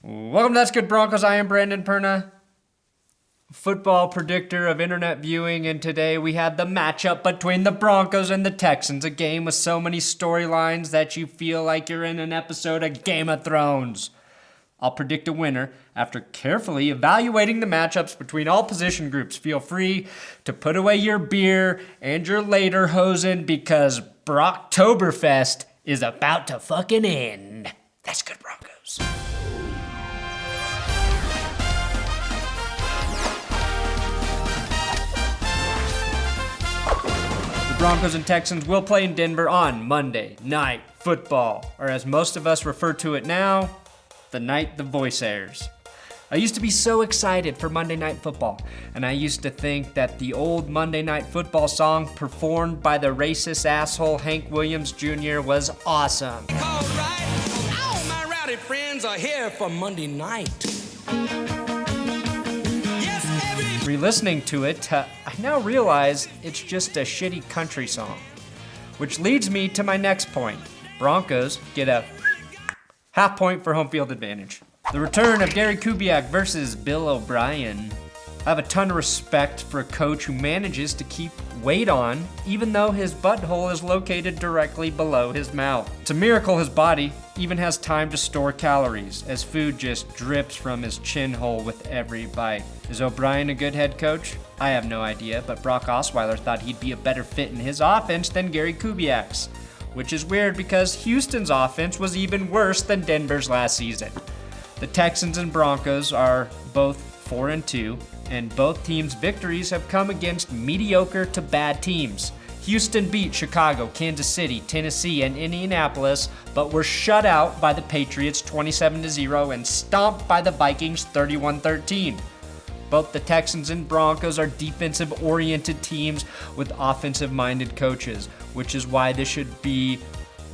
Welcome to That's Good Broncos. I am Brandon Perna, football predictor of internet viewing, and today we had the matchup between the Broncos and the Texans, a game with so many storylines that you feel like you're in an episode of Game of Thrones. I'll predict a winner after carefully evaluating the matchups between all position groups. Feel free to put away your beer and your lederhosen because Brocktoberfest is about to fucking end. That's Good Broncos. Broncos and Texans will play in Denver on Monday Night Football, or as most of us refer to it now, the night the voice airs. I used to be so excited for Monday Night Football, and I used to think that the old Monday Night Football song performed by the racist asshole Hank Williams Jr. was awesome. All right, all my rowdy friends are here for Monday night. Re-listening to it, I now realize it's just a shitty country song. Which leads me to my next point. Broncos get a half point for home field advantage. The return of Gary Kubiak versus Bill O'Brien. I have a ton of respect for a coach who manages to keep weight on, even though his butthole is located directly below his mouth. It's a miracle his body even has time to store calories, as food just drips from his chin hole with every bite. Is O'Brien a good head coach? I have no idea, but Brock Osweiler thought he'd be a better fit in his offense than Gary Kubiak's, which is weird because Houston's offense was even worse than Denver's last season. The Texans and Broncos are both 4-2, and both teams' victories have come against mediocre to bad teams. Houston beat Chicago, Kansas City, Tennessee, and Indianapolis, but were shut out by the Patriots 27-0 and stomped by the Vikings 31-13. Both the Texans and Broncos are defensive-oriented teams with offensive-minded coaches, which is why this should be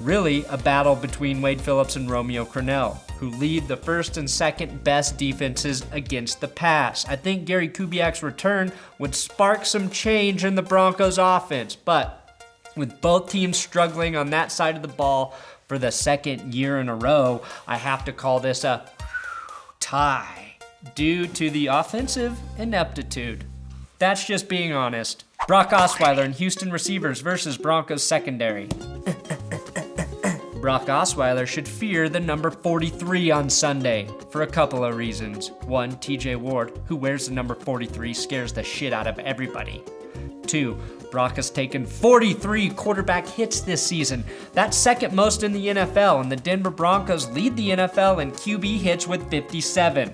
really a battle between Wade Phillips and Romeo Crennel, who lead the first and second best defenses against the pass. I think Gary Kubiak's return would spark some change in the Broncos offense, but with both teams struggling on that side of the ball for the second year in a row, I have to call this a tie due to the offensive ineptitude. That's just being honest. Brock Osweiler and Houston receivers versus Broncos secondary. Brock Osweiler should fear the number 43 on Sunday for a couple of reasons. One, TJ Ward, who wears the number 43, scares the shit out of everybody. Two, Brock has taken 43 quarterback hits this season. That's second most in the NFL, and the Denver Broncos lead the NFL in QB hits with 57.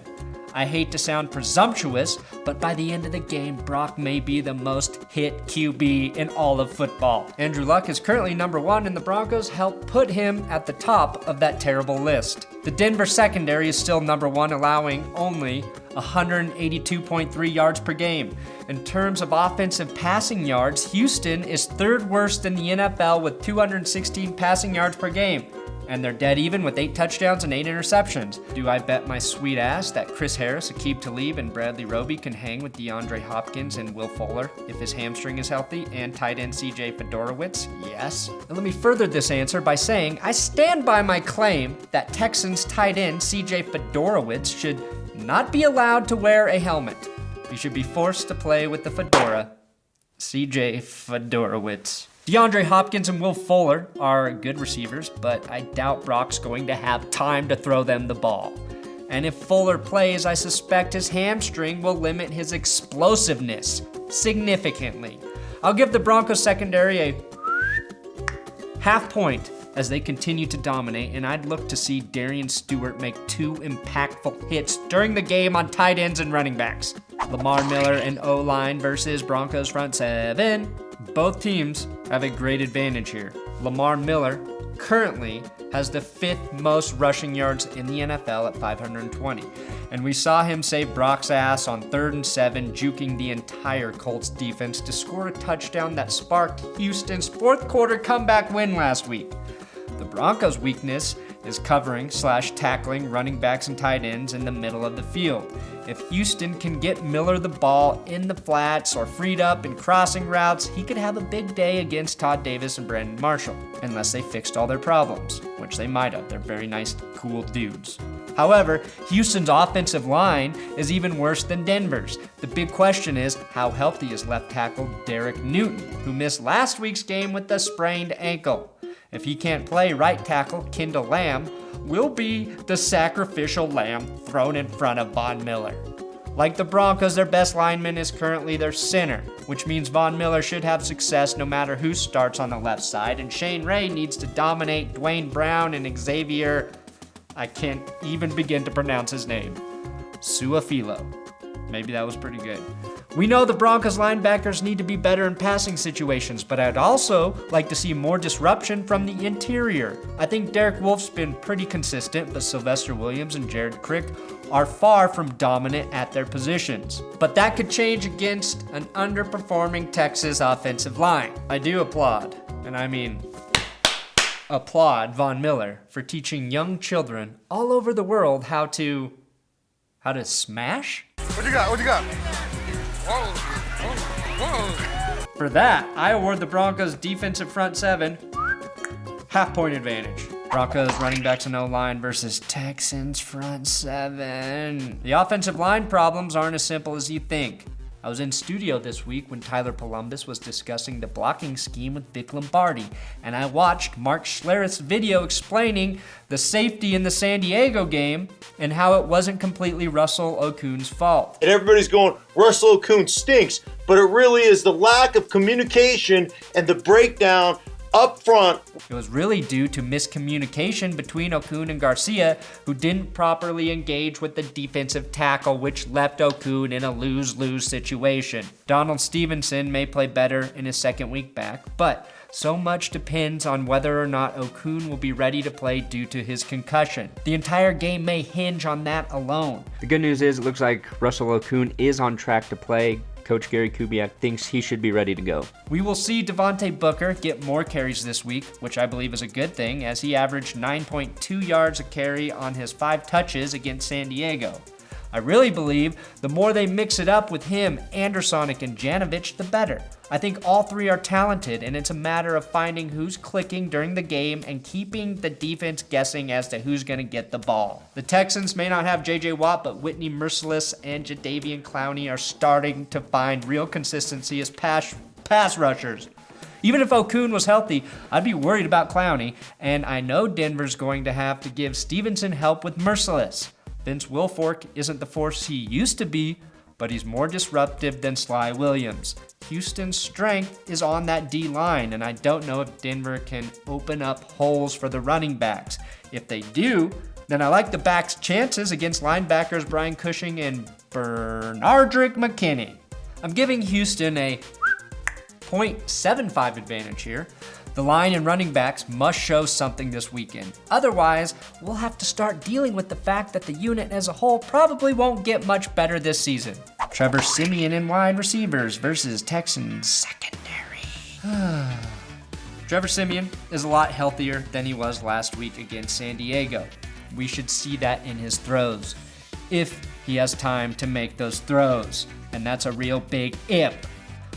I hate to sound presumptuous, but by the end of the game, Brock may be the most hit QB in all of football. Andrew Luck is currently number 1, and the Broncos help put him at the top of that terrible list. The Denver secondary is still number 1, allowing only 182.3 yards per game. In terms of offensive passing yards, Houston is third worst in the NFL with 216 passing yards per game. And they're dead even with 8 touchdowns and 8 interceptions. Do I bet my sweet ass that Chris Harris, Aqib Talib, and Bradley Roby can hang with DeAndre Hopkins and Will Fuller if his hamstring is healthy, and tight end CJ Fedorowicz? Yes. And let me further this answer by saying I stand by my claim that Texans tight end CJ Fedorowicz should not be allowed to wear a helmet. He should be forced to play with the fedora. CJ Fedorowicz. DeAndre Hopkins and Will Fuller are good receivers, but I doubt Brock's going to have time to throw them the ball. And if Fuller plays, I suspect his hamstring will limit his explosiveness significantly. I'll give the Broncos secondary a half point as they continue to dominate, and I'd look to see Darian Stewart make 2 impactful hits during the game on tight ends and running backs. Lamar Miller and O-line versus Broncos front 7. Both teams have a great advantage here. Lamar Miller currently has the 5th most rushing yards in the NFL at 520. And we saw him save Brock's ass on 3rd and 7, juking the entire Colts defense to score a touchdown that sparked Houston's 4th quarter comeback win last week. The Broncos' weakness is covering/tackling running backs and tight ends in the middle of the field. If Houston can get Miller the ball in the flats or freed up in crossing routes, he could have a big day against Todd Davis and Brandon Marshall, unless they fixed all their problems, which they might have. They're very nice, cool dudes. However, Houston's offensive line is even worse than Denver's. The big question is, how healthy is left tackle Derek Newton, who missed last week's game with a sprained ankle? If he can't play, right tackle Kendall Lamb will be the sacrificial lamb thrown in front of Von Miller. Like the Broncos, their best lineman is currently their center, which means Von Miller should have success no matter who starts on the left side, and Shane Ray needs to dominate Dwayne Brown and Xavier, I can't even begin to pronounce his name, Suafilo. Maybe that was pretty good. We know the Broncos linebackers need to be better in passing situations, but I'd also like to see more disruption from the interior. I think Derek Wolf's been pretty consistent, but Sylvester Williams and Jared Crick are far from dominant at their positions. But that could change against an underperforming Texas offensive line. I do applaud, and I mean applaud Von Miller for teaching young children all over the world how to smash? What you got? For that, I award the Broncos defensive front seven half-point advantage. Broncos running backs and O-line versus Texans front seven. The offensive line problems aren't as simple as you think. I was in studio this week when Tyler Columbus was discussing the blocking scheme with Vic Lombardi, and I watched Mark Schlereth's video explaining the safety in the San Diego game and how it wasn't completely Russell Okung's fault. And everybody's going, Russell Okung stinks, but it really is the lack of communication and the breakdown up front. It was really due to miscommunication between Okung and Garcia, who didn't properly engage with the defensive tackle, which left Okung in a lose-lose situation. Donald Stevenson may play better in his second week back, but so much depends on whether or not Okung will be ready to play due to his concussion. The entire game may hinge on that alone. The good news is it looks like Russell Okung is on track to play. Coach Gary Kubiak thinks he should be ready to go. We will see Devontae Booker get more carries this week, which I believe is a good thing, as he averaged 9.2 yards a carry on his 5 touches against San Diego. I really believe the more they mix it up with him, Andersonic, and Janovich, the better. I think all three are talented, and it's a matter of finding who's clicking during the game and keeping the defense guessing as to who's going to get the ball. The Texans may not have J.J. Watt, but Whitney Merciless and Jadeveon Clowney are starting to find real consistency as pass rushers. Even if Okung was healthy, I'd be worried about Clowney, and I know Denver's going to have to give Stevenson help with Merciless. Vince Wilfork isn't the force he used to be, but he's more disruptive than Sly Williams. Houston's strength is on that D-line, and I don't know if Denver can open up holes for the running backs. If they do, then I like the backs' chances against linebackers Brian Cushing and Bernardrick McKinney. I'm giving Houston a 0.75 advantage here. The line and running backs must show something this weekend. Otherwise, we'll have to start dealing with the fact that the unit as a whole probably won't get much better this season. Trevor Siemian in wide receivers versus Texans secondary. Trevor Siemian is a lot healthier than he was last week against San Diego. We should see that in his throws, if he has time to make those throws. And that's a real big if.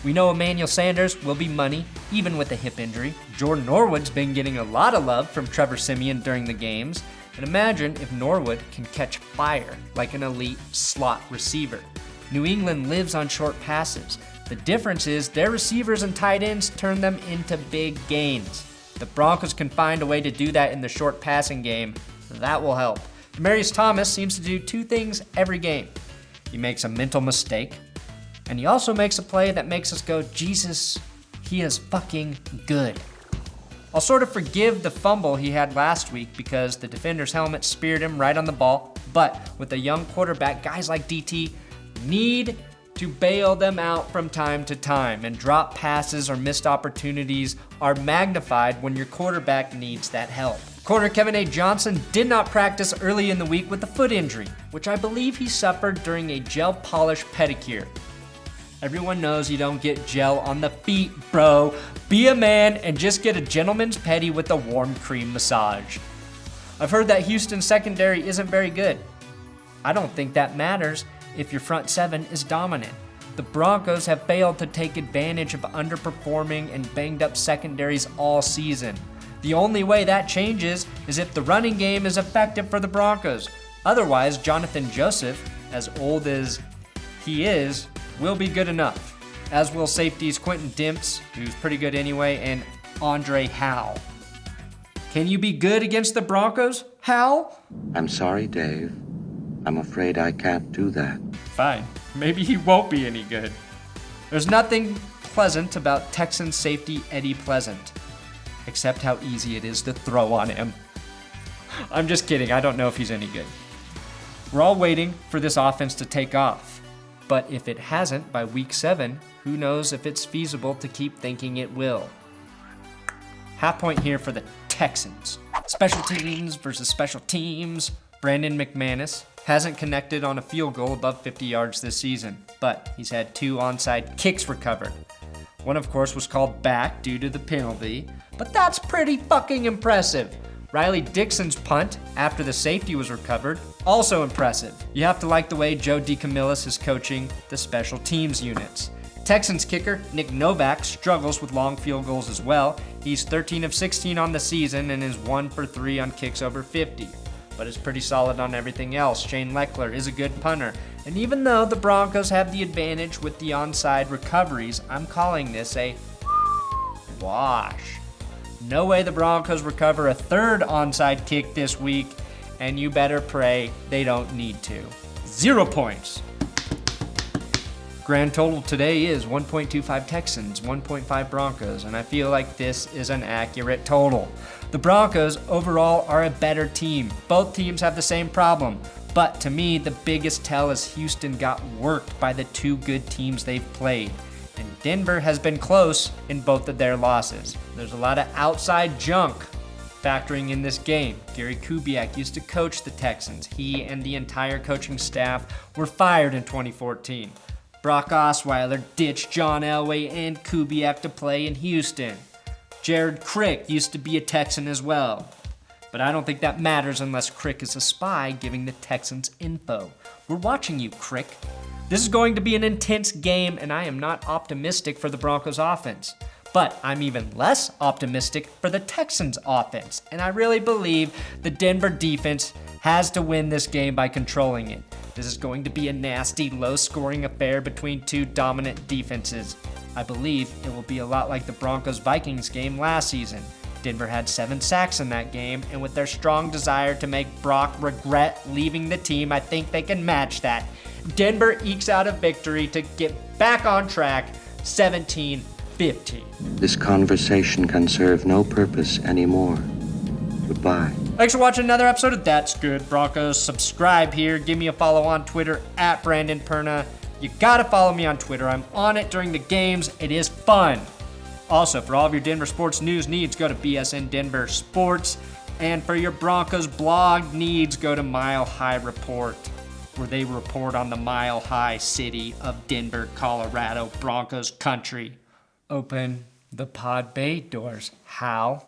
We know Emmanuel Sanders will be money, even with a hip injury. Jordan Norwood's been getting a lot of love from Trevor Siemian during the games. And imagine if Norwood can catch fire like an elite slot receiver. New England lives on short passes. The difference is their receivers and tight ends turn them into big gains. The Broncos can find a way to do that in the short passing game. That will help. Demaryius Thomas seems to do two things every game. He makes a mental mistake, and he also makes a play that makes us go, Jesus, he is fucking good. I'll sort of forgive the fumble he had last week because the defender's helmet speared him right on the ball, but with a young quarterback, guys like DT need to bail them out from time to time, and drop passes or missed opportunities are magnified when your quarterback needs that help. Corner Kevin A. Johnson did not practice early in the week with a foot injury, which I believe he suffered during a gel polish pedicure. Everyone knows you don't get gel on the feet, bro. Be a man and just get a gentleman's pedi with a warm cream massage. I've heard that Houston's secondary isn't very good. I don't think that matters if your front seven is dominant. The Broncos have failed to take advantage of underperforming and banged up secondaries all season. The only way that changes is if the running game is effective for the Broncos. Otherwise, Jonathan Joseph, as old as he is, will be good enough. As will safeties Quentin Dimps, who's pretty good anyway, and Andre Howe. Can you be good against the Broncos, Hal? I'm sorry, Dave. I'm afraid I can't do that. Fine. Maybe he won't be any good. There's nothing pleasant about Texans safety Eddie Pleasant, except how easy it is to throw on him. I'm just kidding. I don't know if he's any good. We're all waiting for this offense to take off. But if it hasn't by week 7, who knows if it's feasible to keep thinking it will. Half point here for the Texans. Special teams versus special teams. Brandon McManus hasn't connected on a field goal above 50 yards this season, but he's had 2 onside kicks recovered. One, of course, was called back due to the penalty, but that's pretty fucking impressive. Riley Dixon's punt after the safety was recovered, also impressive. You have to like the way Joe DeCamillis is coaching the special teams units. Texans kicker Nick Novak struggles with long field goals as well. He's 13 of 16 on the season and is 1 for 3 on kicks over 50. But is pretty solid on everything else. Shane Leckler is a good punter. And even though the Broncos have the advantage with the onside recoveries, I'm calling this a wash. No way the Broncos recover a 3rd onside kick this week, and you better pray they don't need to. 0 points. Grand total today is 1.25 Texans, 1.5 Broncos, and I feel like this is an accurate total. The Broncos overall are a better team. Both teams have the same problem, but to me, the biggest tell is Houston got worked by the 2 good teams they've played, and Denver has been close in both of their losses. There's a lot of outside junk factoring in this game. Gary Kubiak used to coach the Texans. He and the entire coaching staff were fired in 2014. Brock Osweiler ditched John Elway and Kubiak to play in Houston. Jared Crick used to be a Texan as well. But I don't think that matters unless Crick is a spy giving the Texans info. We're watching you, Crick. This is going to be an intense game, and I am not optimistic for the Broncos offense. But I'm even less optimistic for the Texans offense, and I really believe the Denver defense has to win this game by controlling it. This is going to be a nasty, low-scoring affair between 2 dominant defenses. I believe it will be a lot like the Broncos-Vikings game last season. Denver had 7 sacks in that game, and with their strong desire to make Brock regret leaving the team, I think they can match that. Denver ekes out a victory to get back on track, 17-15. This conversation can serve no purpose anymore. Goodbye. Thanks for watching another episode of That's Good Broncos. Subscribe here. Give me a follow on Twitter at Brandon Perna. You gotta follow me on Twitter. I'm on it during the games. It is fun. Also, for all of your Denver sports news needs, go to BSN Denver Sports. And for your Broncos blog needs, go to Mile High Report, where they report on the Mile High city of Denver, Colorado, Broncos country. Open the pod bay doors, Hal.